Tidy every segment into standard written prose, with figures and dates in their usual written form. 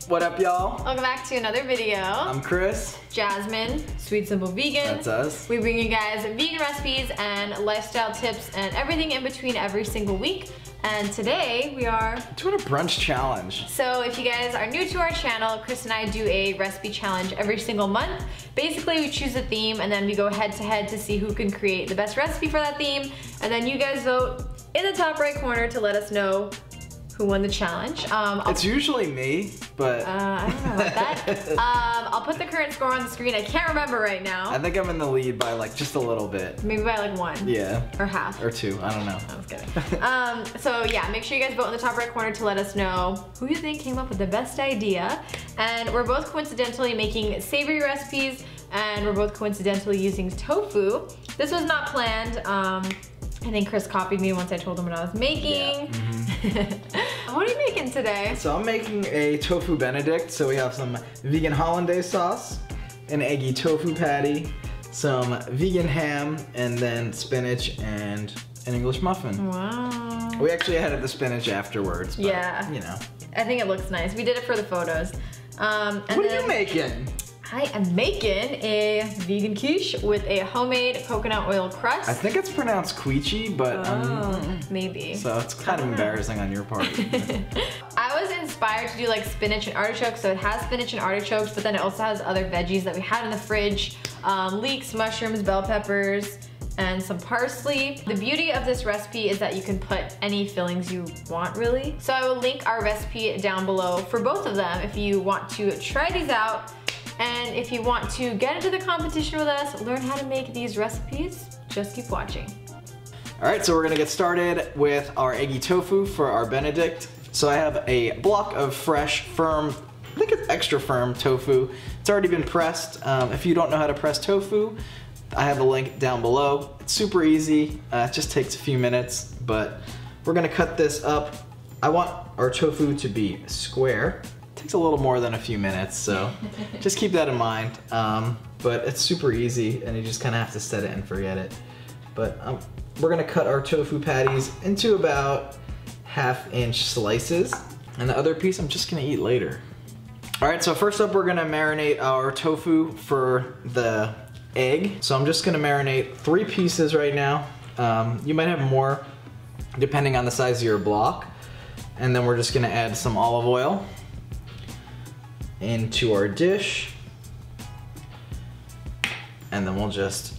What up, y'all? Welcome back to another video. I'm Chris. Jasmine, Sweet Simple Vegan. That's us. We bring you guys vegan recipes and lifestyle tips and everything in between every single week. And today we are doing a brunch challenge. So if you guys are new to our channel, Chris and I do a recipe challenge every single month. Basically, we choose a theme and then we go head to head to see who can create the best recipe for that theme. And then you guys vote in the top right corner to let us know who won the challenge. It's usually me, but I don't know about that. I'll put the current score on the screen. I can't remember right now. I think I'm in the lead by like just a little bit. Maybe by like 1. Yeah. Or half. Or 2, I don't know. I was kidding. So yeah, make sure you guys vote in the top right corner to let us know who you think came up with the best idea. And we're both coincidentally making savory recipes, and we're both coincidentally using tofu. This was not planned. I think Chris copied me once I told him what I was making. Yeah. What are you making today? So I'm making a Tofu Benedict. So we have some vegan hollandaise sauce, an eggy tofu patty, some vegan ham, and then spinach and an English muffin. Wow. We actually added the spinach afterwards, but yeah, you know. I think it looks nice. We did it for the photos. What are you making? I am making a vegan quiche with a homemade coconut oil crust. I think it's pronounced quiche, but maybe. So it's kind of embarrassing on your part. I was inspired to do like spinach and artichokes, so it has spinach and artichokes, but then it also has other veggies that we had in the fridge. Leeks, mushrooms, bell peppers, and some parsley. The beauty of this recipe is that you can put any fillings you want, really. So I will link our recipe down below for both of them if you want to try these out. And if you want to get into the competition with us, learn how to make these recipes, just keep watching. All right, so we're gonna get started with our eggy tofu for our Benedict. So I have a block of fresh, firm, I think it's extra firm tofu. It's already been pressed. If you don't know how to press tofu, I have a link down below. It's super easy, it just takes a few minutes, but we're gonna cut this up. I want our tofu to be square. Takes a little more than a few minutes, so just keep that in mind. But it's super easy, and you just kind of have to set it and forget it. But we're gonna cut our tofu patties into about 1/2-inch slices, and the other piece I'm just gonna eat later. All right, so first up we're gonna marinate our tofu for the egg. So I'm just gonna marinate 3 pieces right now. You might have more depending on the size of your block. And then we're just gonna add some olive oil into our dish, and then we'll just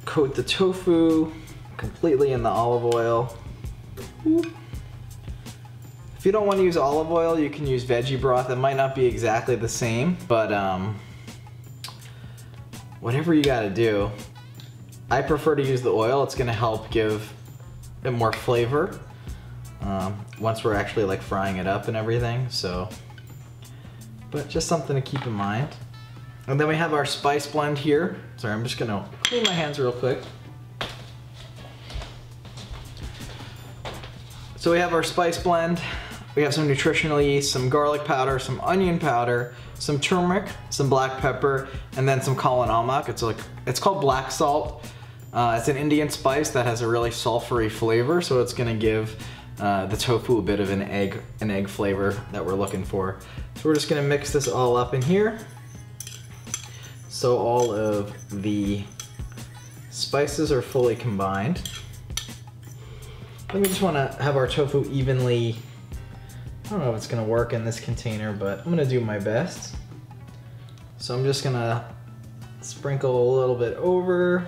coat the tofu completely in the olive oil. If you don't want to use olive oil, you can use veggie broth. It might not be exactly the same, but whatever you gotta do. I prefer to use the oil. It's gonna help give it more flavor once we're actually like frying it up and everything, so. But just something to keep in mind. And then we have our spice blend here. Sorry, I'm just gonna clean my hands real quick. So we have our spice blend. We have some nutritional yeast, some garlic powder, some onion powder, some turmeric, some black pepper, and then some kala namak. It's called black salt. It's an Indian spice that has a really sulfury flavor, so it's gonna give the tofu a bit of an egg flavor that we're looking for. So we're just gonna mix this all up in here. So all of the spices are fully combined. Then we just wanna have our tofu evenly, I don't know if it's gonna work in this container, but I'm gonna do my best. So I'm just gonna sprinkle a little bit over,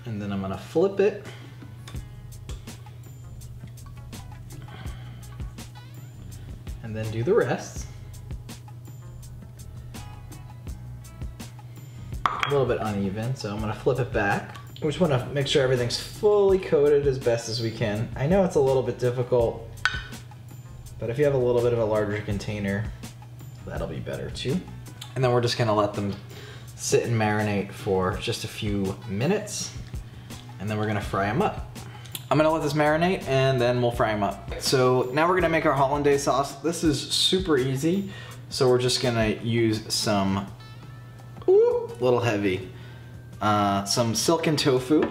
and then I'm gonna flip it. And then do the rest. A little bit uneven, so I'm gonna flip it back. We just wanna make sure everything's fully coated as best as we can. I know it's a little bit difficult, but if you have a little bit of a larger container, that'll be better too. And then we're just gonna let them sit and marinate for just a few minutes, and then we're gonna fry them up. I'm gonna let this marinate and then we'll fry them up. So now we're gonna make our hollandaise sauce. This is super easy. So we're just gonna use some, ooh, a little heavy, some silken tofu.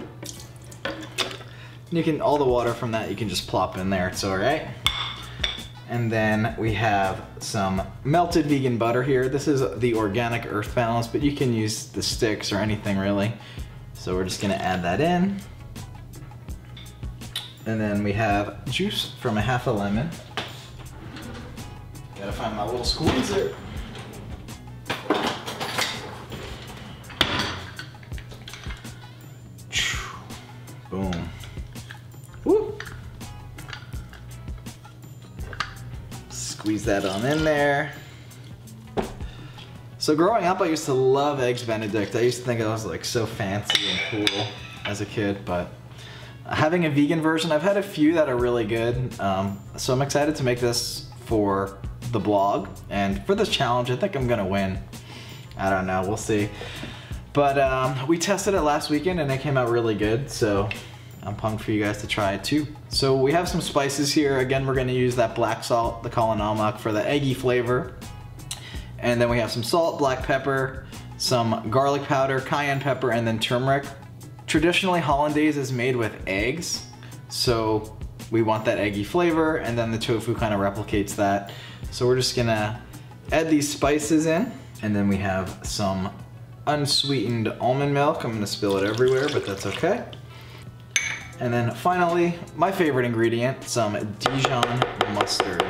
You can, all the water from that you can just plop in there, it's all right. And then we have some melted vegan butter here. This is the organic earth balance, but you can use the sticks or anything really. So we're just gonna add that in. And then we have juice from a half a lemon. Gotta find my little squeezer. Boom. Woo. Squeeze that on in there. So growing up, I used to love Eggs Benedict. I used to think I was like so fancy and cool as a kid, but having a vegan version, I've had a few that are really good. So I'm excited to make this for the blog, and for this challenge, I think I'm gonna win. I don't know, we'll see. But we tested it last weekend and it came out really good, so I'm pumped for you guys to try it too. So we have some spices here. Again, we're gonna use that black salt, the Kala Namak, for the eggy flavor. And then we have some salt, black pepper, some garlic powder, cayenne pepper, and then turmeric. Traditionally, hollandaise is made with eggs, so we want that eggy flavor, and then the tofu kind of replicates that. So we're just gonna add these spices in, and then we have some unsweetened almond milk. I'm gonna spill it everywhere, but that's okay. And then finally, my favorite ingredient, some Dijon mustard.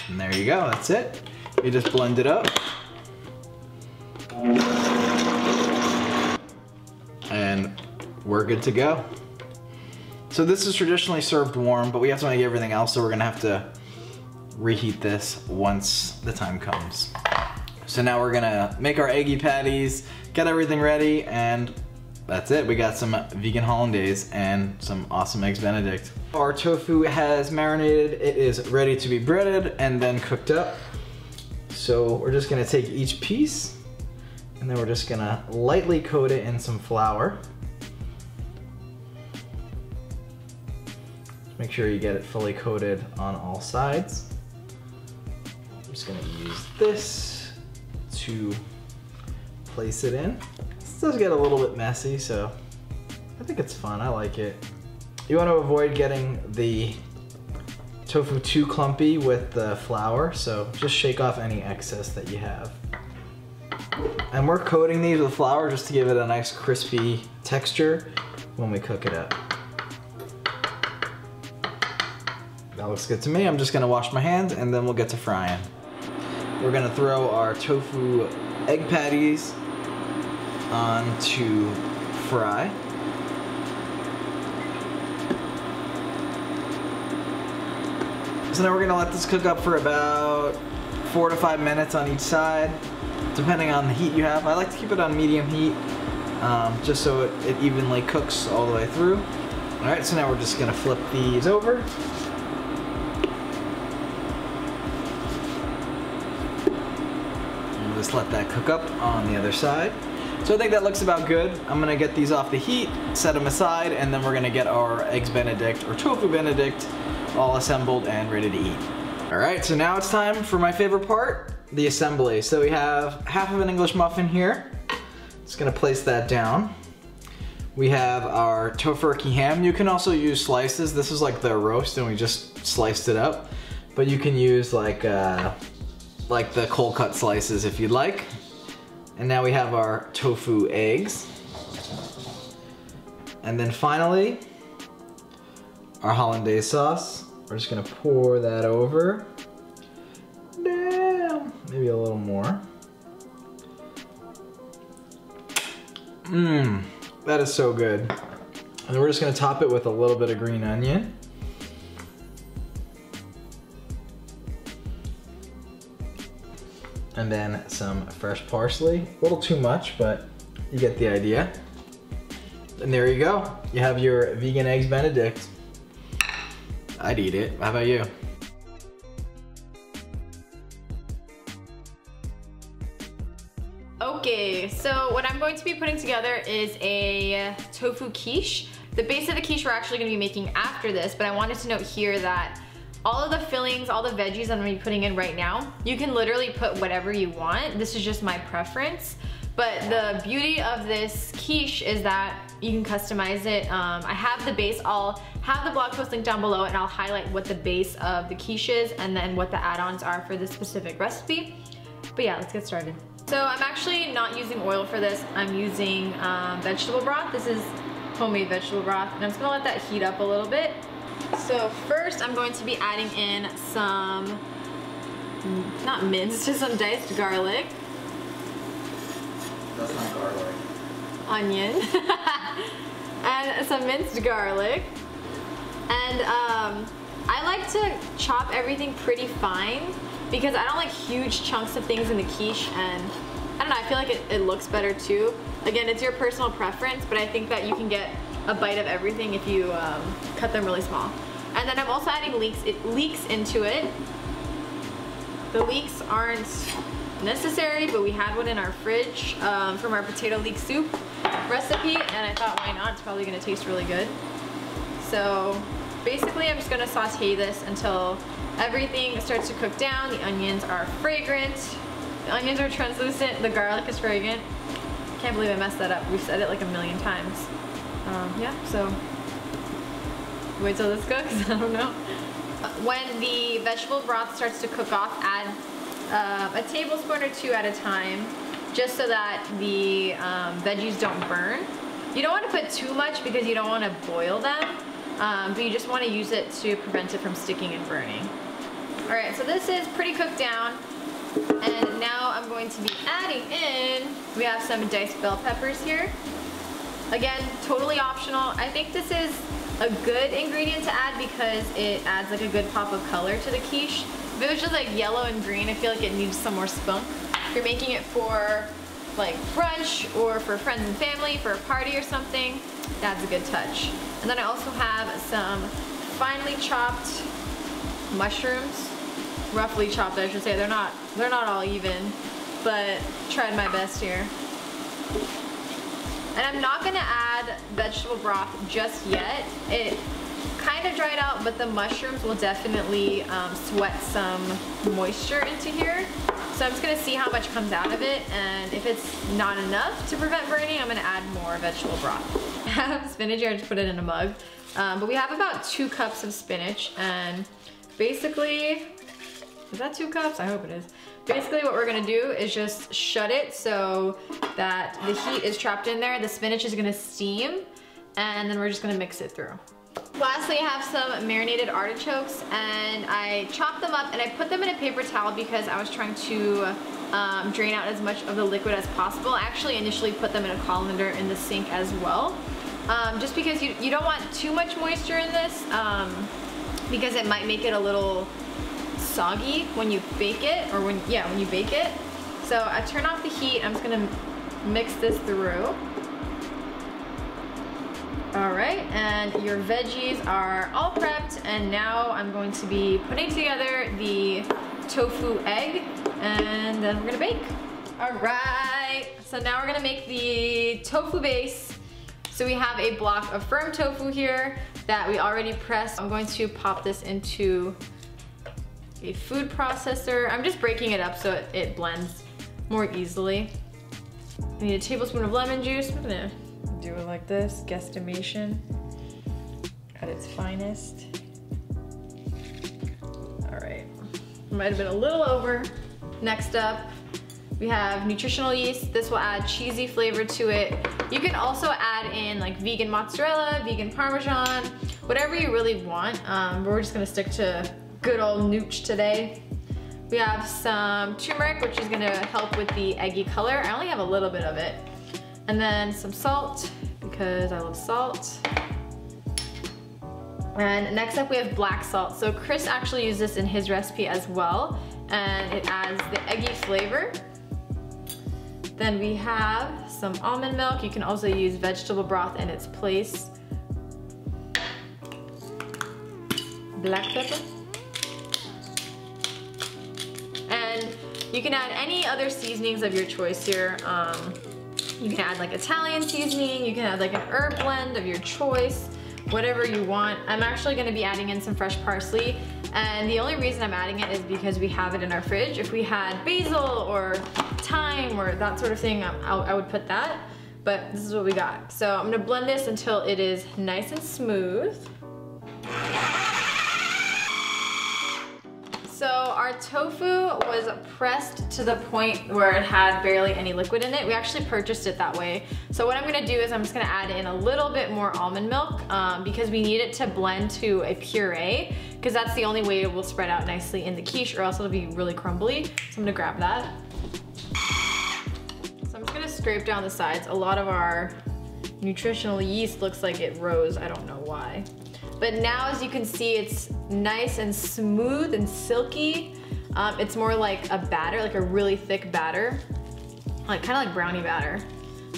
And there you go, that's it. You just blend it up. And we're good to go. So this is traditionally served warm, but we have to make everything else, so we're gonna have to reheat this once the time comes. So now we're gonna make our eggy patties, get everything ready, and that's it. We got some vegan hollandaise and some awesome Eggs Benedict. Our tofu has marinated. It is ready to be breaded and then cooked up. So we're just gonna take each piece, and then we're just gonna lightly coat it in some flour. Make sure you get it fully coated on all sides. I'm just gonna use this to place it in. This does get a little bit messy, so I think it's fun. I like it. You want to avoid getting the tofu too clumpy with the flour, so just shake off any excess that you have. And we're coating these with flour just to give it a nice crispy texture when we cook it up. That looks good to me. I'm just gonna wash my hands and then we'll get to frying. We're gonna throw our tofu egg patties on to fry. So now we're gonna let this cook up for about 4 to 5 minutes on each side, depending on the heat you have. I like to keep it on medium heat, just so it evenly cooks all the way through. All right, so now we're just gonna flip these over. And just let that cook up on the other side. So I think that looks about good. I'm gonna get these off the heat, set them aside, and then we're gonna get our Eggs Benedict or Tofu Benedict all assembled and ready to eat. All right, so now it's time for my favorite part, the assembly. So we have half of an English muffin here. Just gonna place that down. We have our tofurkey ham. You can also use slices. This is like the roast and we just sliced it up. But you can use like the cold cut slices if you'd like. And now we have our tofu eggs. And then finally, our hollandaise sauce. We're just gonna pour that over. Damn, maybe a little more. Mmm, that is so good. And then we're just gonna top it with a little bit of green onion. And then some fresh parsley. A little too much, but you get the idea. And there you go. You have your vegan Eggs Benedict. I'd eat it. How about you? Okay, so what I'm going to be putting together is a tofu quiche. The base of the quiche we're actually going to be making after this, but I wanted to note here that all of the fillings, all the veggies I'm going to be putting in right now, you can literally put whatever you want. This is just my preference. But the beauty of this quiche is that you can customize it. I have the base. I'll have the blog post link down below and I'll highlight what the base of the quiche is and then what the add-ons are for this specific recipe. But yeah, let's get started. So I'm actually not using oil for this. I'm using vegetable broth. This is homemade vegetable broth and I'm just gonna let that heat up a little bit. So first I'm going to be adding in some, not minced, just some diced garlic. That's not garlic. Onion. And some minced garlic. And I like to chop everything pretty fine because I don't like huge chunks of things in the quiche, and I don't know, I feel like it looks better too. Again, it's your personal preference, but I think that you can get a bite of everything if you cut them really small. And then I'm also adding leeks into it. The leeks aren't necessary, but we had one in our fridge from our potato leek soup recipe, and I thought, why not? It's probably gonna taste really good. So basically I'm just gonna saute this until everything starts to cook down. The onions are fragrant, the onions are translucent, the garlic is fragrant. Can't believe I messed that up. We've said it like a million times. Yeah, so wait till this cooks. I don't know. When the vegetable broth starts to cook off, add a tablespoon or two at a time, just so that the veggies don't burn. You don't want to put too much because you don't want to boil them, but you just want to use it to prevent it from sticking and burning. Alright, so this is pretty cooked down, and now I'm going to be adding in, we have some diced bell peppers here. Again, totally optional. I think this is a good ingredient to add because it adds like a good pop of color to the quiche. If it was just like yellow and green, I feel like it needs some more spunk. If you're making it for like brunch or for friends and family, for a party or something, that's a good touch. And then I also have some finely chopped mushrooms, roughly chopped I should say. They're not all even, but tried my best here. And I'm not gonna add vegetable broth just yet. It kind of dried out, but the mushrooms will definitely sweat some moisture into here. So I'm just gonna see how much comes out of it, and if it's not enough to prevent burning, I'm gonna add more vegetable broth. I have spinach here, I just put it in a mug. But we have about 2 cups of spinach, and basically, is that 2 cups? I hope it is. Basically what we're gonna do is just shut it so that the heat is trapped in there, the spinach is gonna steam, and then we're just gonna mix it through. Lastly, I have some marinated artichokes, and I chopped them up and I put them in a paper towel because I was trying to drain out as much of the liquid as possible. I actually initially put them in a colander in the sink as well, just because you don't want too much moisture in this, because it might make it a little soggy when you bake it, or when you bake it. So I turn off the heat. I'm just gonna mix this through. All right, and your veggies are all prepped, and now I'm going to be putting together the tofu egg, and then we're gonna bake. All right, so now we're gonna make the tofu base. So we have a block of firm tofu here that we already pressed. I'm going to pop this into a food processor. I'm just breaking it up so it blends more easily. I need a tablespoon of lemon juice. I'm gonna do it like this, guesstimation at its finest. All right, might have been a little over. Next up, we have nutritional yeast. This will add cheesy flavor to it. You can also add in like vegan mozzarella, vegan parmesan, whatever you really want. But we're just gonna stick to good old nooch today. We have some turmeric, which is gonna help with the eggy color. I only have a little bit of it. And then some salt, because I love salt. And next up we have black salt. So Chris actually used this in his recipe as well, and it adds the eggy flavor. Then we have some almond milk. You can also use vegetable broth in its place. Black pepper. And you can add any other seasonings of your choice here. You can add like Italian seasoning, you can add like an herb blend of your choice. whatever you want. I'm actually gonna be adding in some fresh parsley, and the only reason I'm adding it is because we have it in our fridge. If we had basil or thyme or that sort of thing, I would put that, but this is what we got. So I'm gonna blend this until it is nice and smooth. So our tofu was pressed to the point where it had barely any liquid in it. We actually purchased it that way. So what I'm gonna do is I'm just gonna add in a little bit more almond milk because we need it to blend to a puree, because that's the only way it will spread out nicely in the quiche, or else it'll be really crumbly. So I'm gonna grab that. So I'm just gonna scrape down the sides. A lot of our nutritional yeast looks like it rose, I don't know why. But now, as you can see, it's nice and smooth and silky. It's more like a batter, like a really thick batter, like kind of like brownie batter,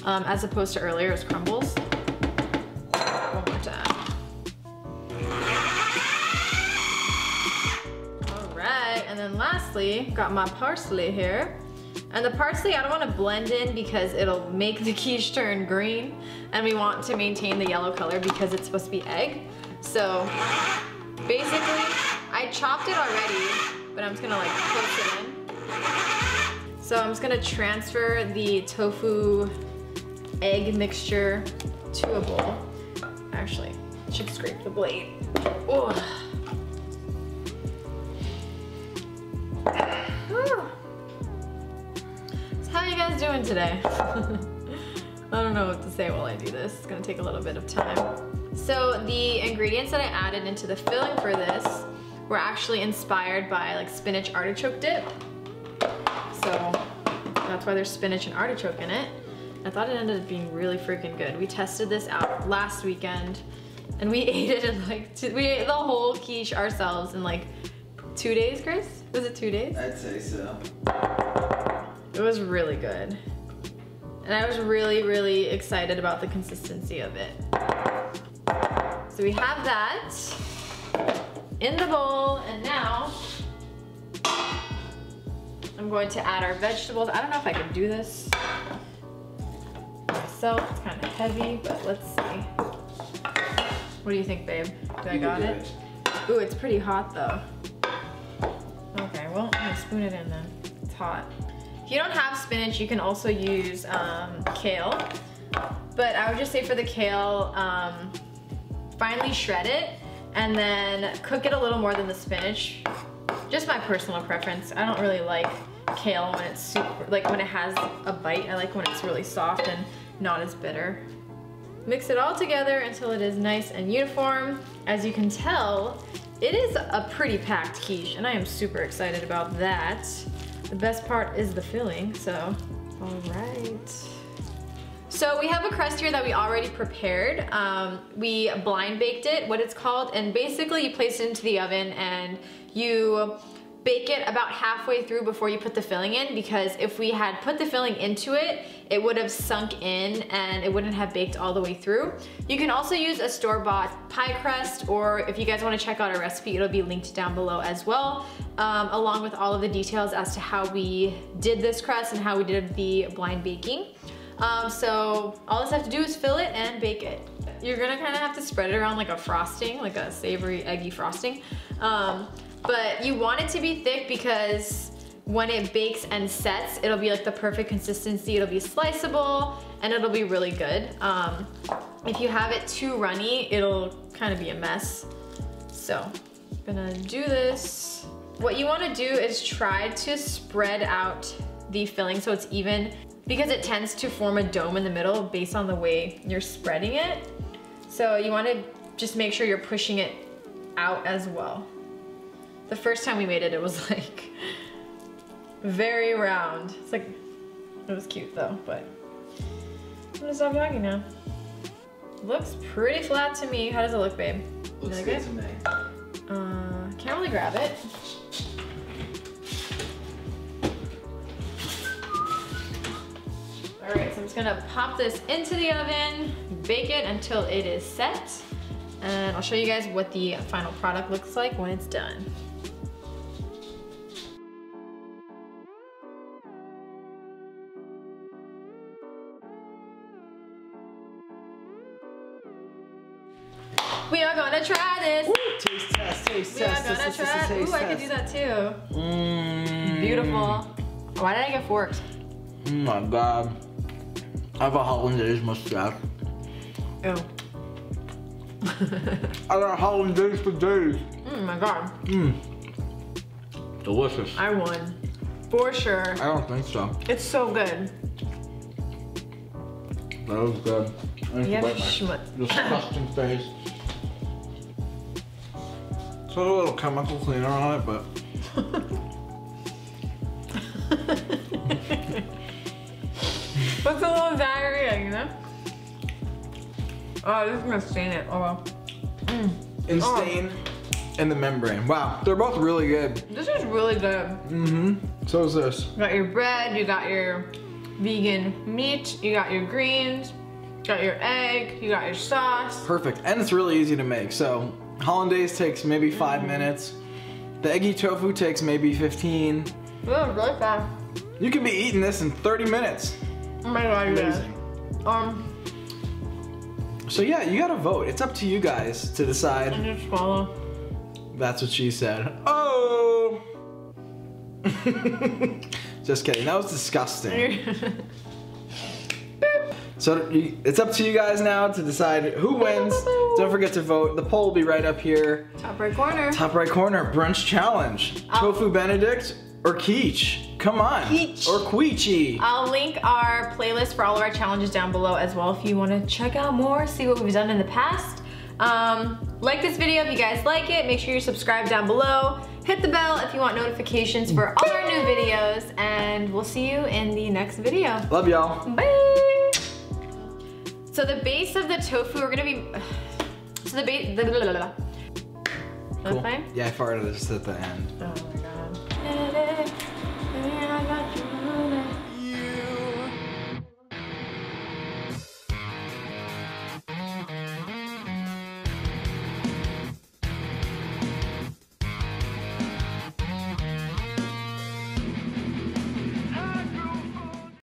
as opposed to earlier it was crumbles. One more time. All right, and then lastly, got my parsley here. And the parsley I don't want to blend in because it'll make the quiche turn green, and we want to maintain the yellow color because it's supposed to be egg. So basically, I chopped it already, but I'm just gonna like close it in. So I'm just gonna transfer the tofu egg mixture to a bowl. Actually, I should scrape the blade. Oh. So how are you guys doing today? I don't know what to say while I do this. It's gonna take a little bit of time. So the ingredients that I added into the filling for this were actually inspired by like spinach artichoke dip. So that's why there's spinach and artichoke in it. I thought it ended up being really freaking good. We tested this out last weekend and we ate it in like we ate the whole quiche ourselves in like 2 days, Chris? Was it 2 days? I'd say so. It was really good. And I was really, really excited about the consistency of it. So we have that in the bowl, and now I'm going to add our vegetables. I don't know if I can do this myself. It's kind of heavy, but let's see. What do you think, babe? Do I got it? Ooh, it's pretty hot though. Okay, well, I'm gonna spoon it in then. It's hot. If you don't have spinach, you can also use kale. But I would just say for the kale, finely shred it and then cook it a little more than the spinach. Just my personal preference. I don't really like kale when it's super, like when it has a bite. I like when it's really soft and not as bitter. Mix it all together until it is nice and uniform. As you can tell, it is a pretty packed quiche and I am super excited about that. The best part is the filling, so all right. So we have a crust here that we already prepared. We blind baked it, what it's called, and basically you place it into the oven and you bake it about halfway through before you put the filling in, because if we had put the filling into it, it would have sunk in and it wouldn't have baked all the way through. You can also use a store-bought pie crust, or if you guys want to check out our recipe, it'll be linked down below as well, along with all of the details as to how we did this crust and how we did the blind baking. So all this have to do is fill it and bake it. You're gonna kind of have to spread it around like a frosting, like a savory eggy frosting. But you want it to be thick because when it bakes and sets, it'll be like the perfect consistency. It'll be sliceable and it'll be really good. If you have it too runny, it'll kind of be a mess. So I'm gonna do this. What you want to do is try to spread out the filling so it's even, because it tends to form a dome in the middle based on the way you're spreading it. So you want to just make sure you're pushing it out as well. The first time we made it, it was like very round. It's like, it was cute though, but I'm gonna stop talking now. Looks pretty flat to me. How does it look, babe? Looks good to me. Can't really grab it. All right, so I'm just gonna pop this into the oven, bake it until it is set, and I'll show you guys what the final product looks like when it's done. We are gonna try this. Woo, taste test, taste test. We are gonna try. Ooh, I could do that too. Beautiful. Why did I get forks? Oh my god. I have a hollandaise mustache. Ew. I got hollandaise for days. Oh my god. Delicious. I won. For sure. I don't think so. It's so good. That was good. I need to Yeah, wipe my schmutz. disgusting face. It's got a little chemical cleaner on it, but. What's a little diarrhea, you know? Oh, this is gonna stain it. Oh well. And stain in the membrane. Wow, they're both really good. This is really good. So is this. You got your bread, you got your vegan meat, you got your greens, you got your egg, you got your sauce. Perfect, and it's really easy to make. So hollandaise takes maybe 5 minutes. The eggy tofu takes maybe 15. Oh, really fast. You can be eating this in 30 minutes. Oh my god, Amazing. Yeah. So yeah, you gotta vote. It's up to you guys to decide. And just swallow. That's what she said. Oh! Just kidding, that was disgusting. So it's up to you guys now to decide who wins. Don't forget to vote. The poll will be right up here. Top right corner. Top right corner, brunch challenge. Tofu Benedict or quiche? Come on. Quiche. Or quiche. I'll link our playlist for all of our challenges down below as well if you want to check out more, see what we've done in the past. Like this video if you guys like it. Make sure you subscribe down below. Hit the bell if you want notifications for all our new videos, and we'll see you in the next video. Love y'all. Bye. So the base of the tofu, we're gonna be. So the base. Cool. Fine? Yeah, I farted just at the end. Oh my god.